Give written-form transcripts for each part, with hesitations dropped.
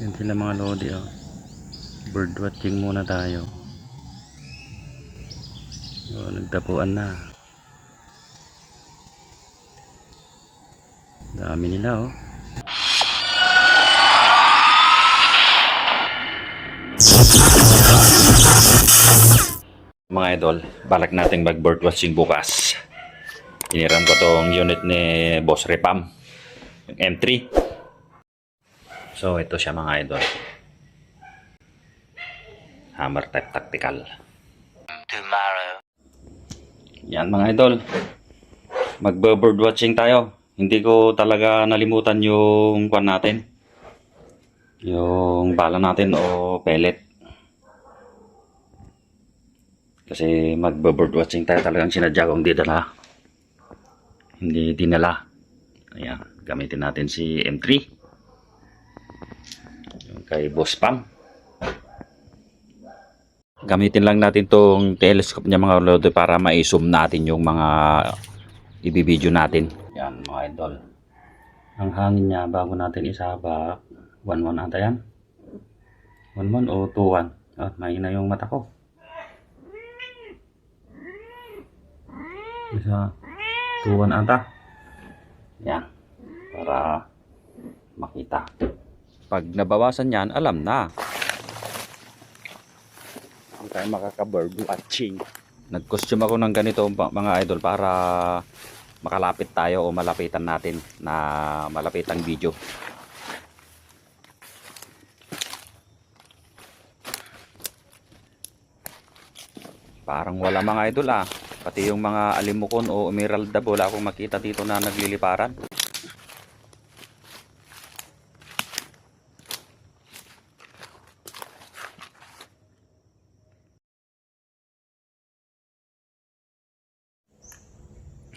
Yan sila mga lodi, oh. Bird watching muna tayo. Oh, nagtapuan na. Dami nila, oh. Mga idol, balak nating mag bird watching bukas. Iniram ko tong unit ni Boss Repam, yung M3. So ito siya mga idol, hammer type tactical. Tomorrow. Yan mga idol, mag bird watching tayo. Hindi ko talaga nalimutan yung kwan natin, yung bala natin o pellet. Kasi mag bird watching tayo, talagang sinadya kong hindi dinala. Ayan, gamitin natin si M3, yung kay Boss Pam. Gamitin lang natin tong telescope niya mga lodi para ma-zoom natin yung mga ibibideo natin. Yan mga idol, ang hangin niya bago natin isabak 1-1 ata yan, 1-1 o 2-1. Mahina yung mata ko. Isa 2-1 ata. Yan, para makita. Pag nabawasan yan, alam na hindi tayo makaka-bird watching. Nag-costume ako ng ganito mga idol para makalapit tayo o malapitan natin na malapitang video. Parang wala mga idol pati yung mga alimukon o emeralda wala akong makita dito na nagliliparan.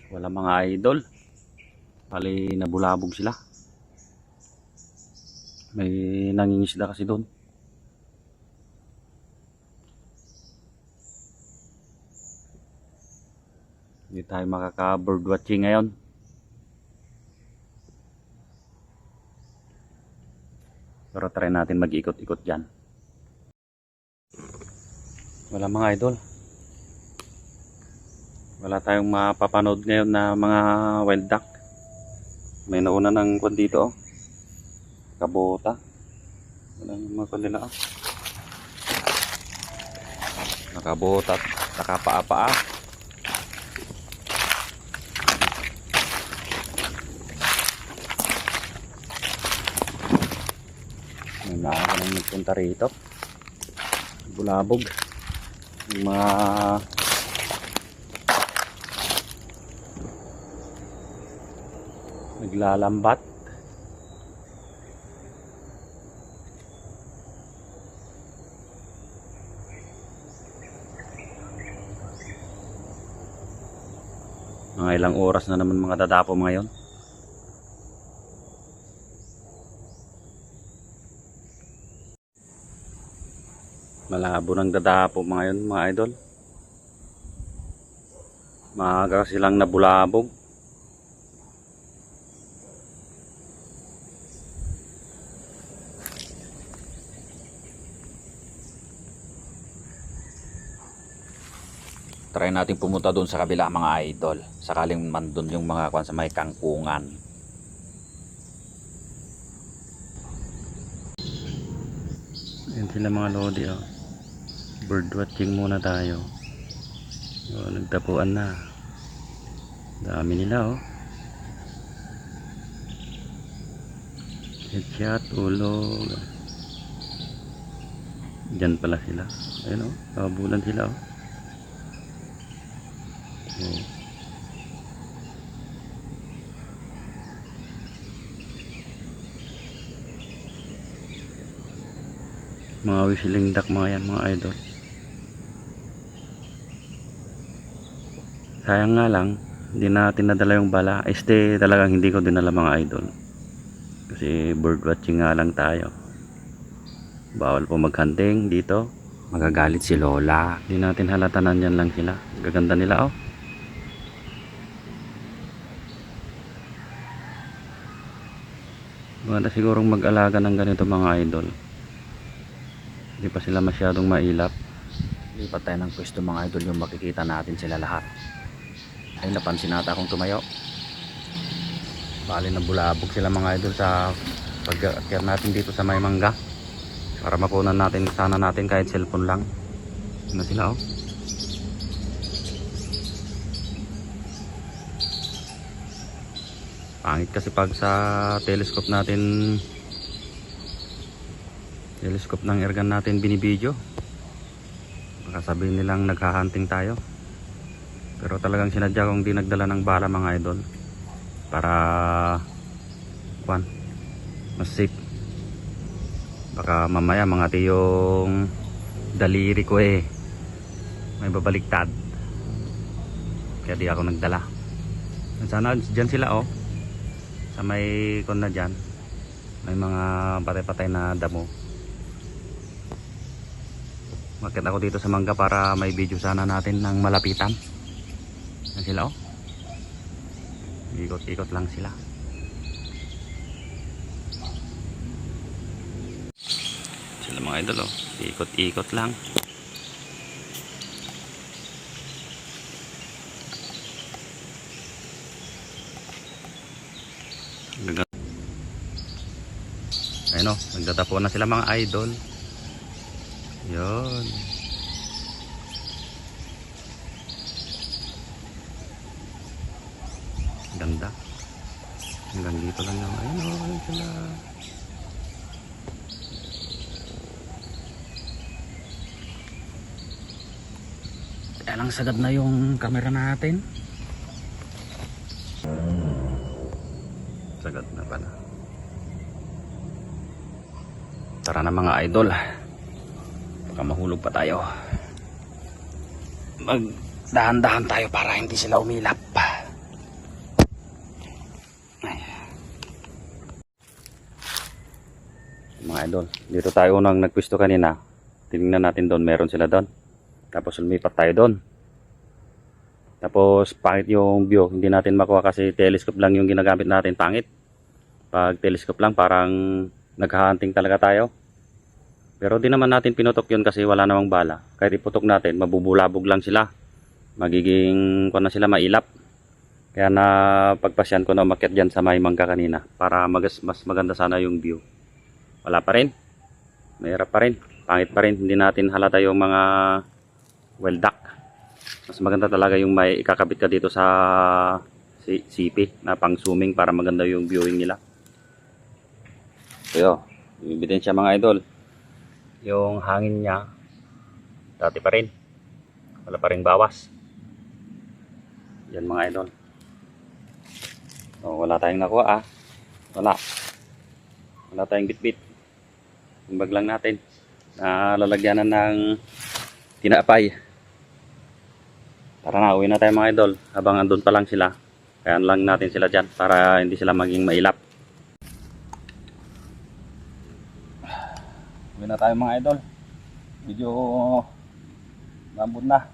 Wala mga idol, bali nabulabog sila. May nangingisda kasi doon. Hindi tayo makaka bird watching ngayon. Pero try natin mag-ikot-ikot dyan. Wala mga idol, wala tayong mapapanood ngayon na mga wild duck. May nauna ng kwan dito, kabota. Wala yung mga kwan nila, nakabota at nakapaa-paa. May nakaka nang nagpunta rito, bulabog yung mga naglalambat. Mga ilang oras na naman mga dadapo ngayon. Malabo ng dadapo mga yun mga idol. Maaga silang nabulabog. Try natin pumunta doon sa kabila mga idol, sakaling man doon yung mga kwan sa may kangkungan. Yan sila mga lodi, bird watching muna tayo. Nagtapuan na. Dami nila, headshot, ulog. Diyan pala sila. Ayun, kabulan sila, mga whistling duck mga yan mga idol. Sayang nga lang hindi natin nadala yung bala. Talagang hindi ko dinala mga idol, kasi bird watching nga lang tayo. Bawal po maghunting dito, magagalit si Lola. Hindi natin halata, nandyan lang sila. Gaganda nila, Maganda sigurong mag-alaga ng ganito mga idol. Hindi pa sila masyadong mailap. Lipat tayo ng pwesto mga idol, yung makikita natin sila lahat. Ay, napansin nata akong tumayo. Bali na bulabog sila mga idol sa pag-akyat natin dito sa may mangga. Para mapunan natin sana natin kahit cellphone lang. Ano sila oh. Pangit kasi pag sa telescope natin, telescope ng airgun natin binibidyo, baka sabihin nilang naghahunting tayo. Pero talagang sinadya kong di nagdala ng bala mga idol para mas safe. Baka mamaya mga tiyong daliri ko may babaliktad, kaya di ako nagdala. Sana dyan sila oh, sa may kon na dyan may mga patay-patay na damo. Makit ako dito sa mangga para may video sana natin ng malapitan. Yan sila oh. Ikot-ikot lang sila. Sila mga idol oh. Ikot-ikot lang. Ayun oh, nagtatapo na sila mga idol. Yun. Ganda. Hanggang dito lang naman. Ayun oh, ayun sila. Kaya lang sagad na yung camera natin. Sagad na pala. Tara na mga idol. Baka mahulog pa tayo. Magdahan-dahan tayo para hindi sila umilap. Ay. Mga idol, dito tayo unang nagpwesto kanina. Tingnan natin doon, meron sila doon. Tapos lumipat tayo doon. Tapos pangit yung view, hindi natin makuha kasi telescope lang yung ginagamit natin. Pangit. Pag telescope lang parang naghahunting talaga tayo. Pero di naman natin pinutok yun kasi wala namang bala. Kahit iputok natin, mabubulabog lang sila. Magiging na sila mailap. Kaya na pagpasyan ko na umakyat dyan sa may mangga kanina para mas maganda sana yung view. Wala pa rin. Mahirap pa rin. Pangit pa rin. Hindi natin halata yung mga well duck. Mas maganda talaga yung may ikakabit ka dito sa CP na pang zooming para maganda yung viewing nila. So yun, yung ebidensya mga idol. Yung hangin niya dati pa rin, wala pa rin bawas. Yan mga idol. So, wala tayong nakuha wala tayong bitbit. Yung bag lang natin na lalagyanan ng tinapay. Tara na, uwi na tayo mga idol habang andun pa lang sila. Kaya lang natin sila dyan para hindi sila maging mailap. Uwi na tayo mga idol. Medyo lambot na.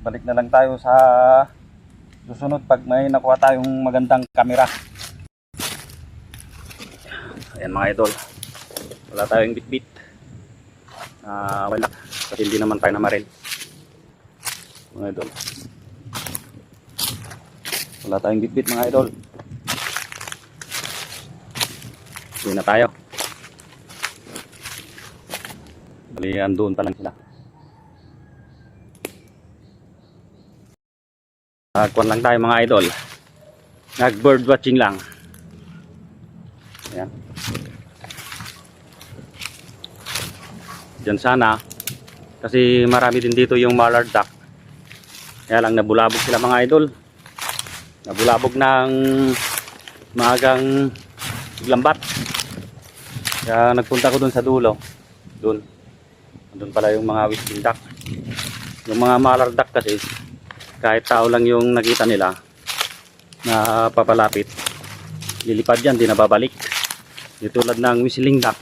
Balik na lang tayo sa susunod pag may nakuha tayong magandang camera. Ayan mga idol. Wala tayong bitbit. Wala. Kasi hindi naman tayo namaril. Mga idol. Wala tayong bitbit mga idol. Uwi na tayo. Balian doon pa lang sila. Nagkuhan lang tayo mga idol. Nag bird watching lang. Ayan. Diyan sana. Kasi marami din dito yung mallard duck. Kaya lang nabulabog sila mga idol. Nabulabog ng maagang lambat. Kaya nagpunta ko doon sa dulo. Doon pala yung mga whistling duck. Yung mga mallard duck kasi kahit tao lang yung nakita nila na papalapit, lilipad yan, di na babalik. Di tulad ng whistling duck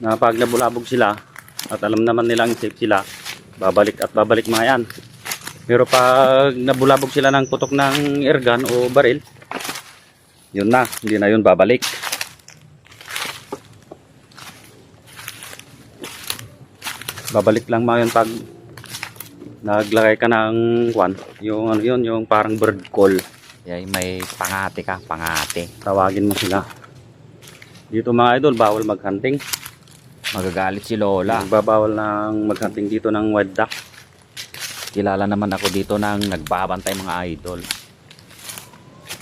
na pag nabulabog sila at alam naman nilang safe sila, babalik at babalik mga yan. Pero pag nabulabog sila ng putok ng airgun o baril, yun na, hindi na yun babalik. Babalik lang mga yun pag naglagay ka ng yung ano yun, yung parang bird call. Yan, may pangate ka, pangate. Tawagin mo sila. Dito mga idol, bawal maghunting. Magagalit si Lola. Nagbabawal ng maghunting dito ng wild duck. Kilala naman ako dito ng nagbabantay mga idol.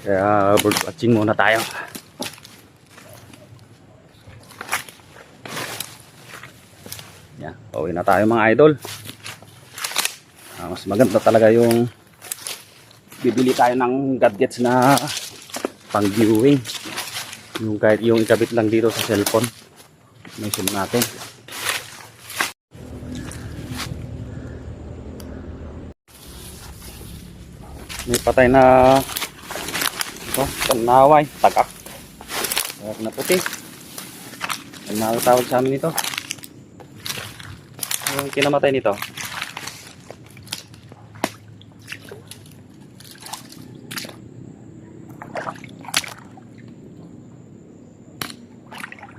Kaya bird watching muna tayo. Yan, pauwi na tayo mga idol. Mas maganda talaga yung bibili tayo ng gadgets na pang viewing. Yung kahit yung ikabit lang dito sa cellphone. May zoom natin. May patay na ito, tanaway, tagak. Tagak na puti. Ano tawag sa amin ito? Yung kinamatay nito.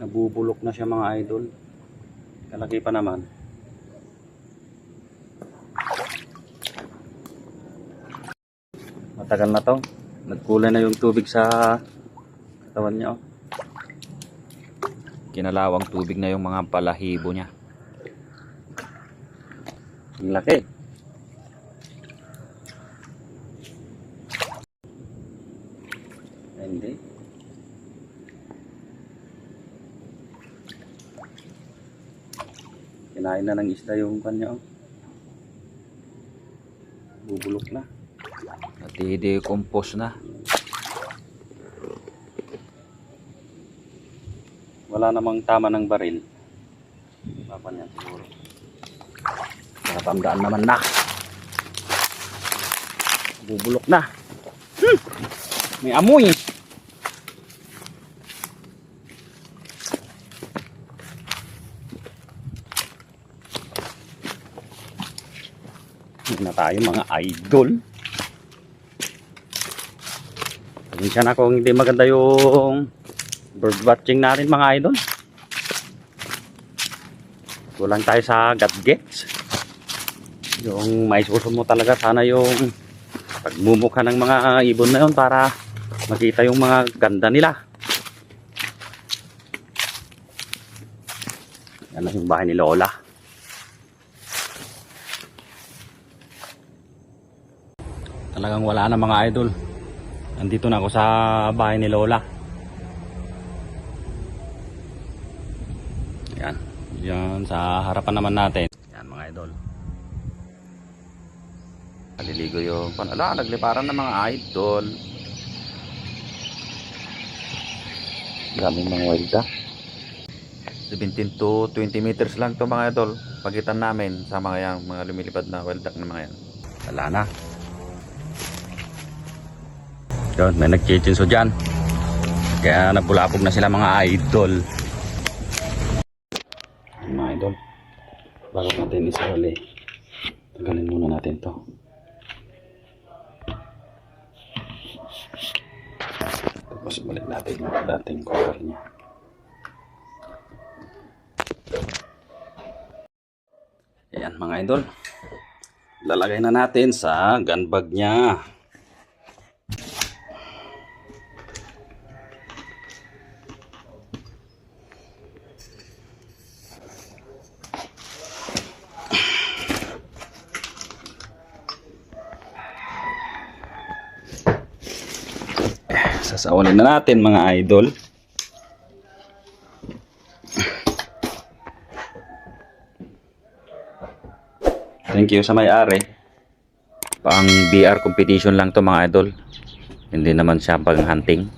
Nabubulok na siya mga idol. Kalaki pa naman. Matagal na to. Nagkulay na yung tubig sa katawan niya. Oh. Kinalawang tubig na yung mga palahibo niya. Ang laki. Hindi. Kinain na ng isda yung kanya. Oh. Bubulok na. At i-decompose na. Wala namang tama ng baril. Papa niya siguro. Nakatandaan naman na. Bubulok na. May amoy. Na tayo mga idol. Pasensya na kung hindi maganda yung bird watching natin mga idol. Kulang tayo sa gadgets. Yung may suso mo talaga sana yung pagmumukha ng mga ibon na yun para makita yung mga ganda nila. Yan na yung bahay ni Lola. Talagang wala na mga idol. Nandito na ako sa bahay ni Lola. Yan. Yan sa harapan naman natin. Yan mga idol. Naliligo yung panala. Nagliparan ng mga idol. Daming mga wild duck. 17 to 20 meters lang to mga idol. Pagitan namin sa mga lumilipad na wild duck na mga yan. Wala na. Yun, may nagchichinso dyan. Kaya nabulapog na sila mga idol. Mga idol, bago natin isali, tagalin muna natin to. Tapos balik natin yung dating cover niya. Ayan mga idol, lalagay na natin sa gun bag niya. Sasawalin na natin mga idol. Thank you sa may-ari. Pang BR competition lang to mga idol. Hindi naman siya pang hunting.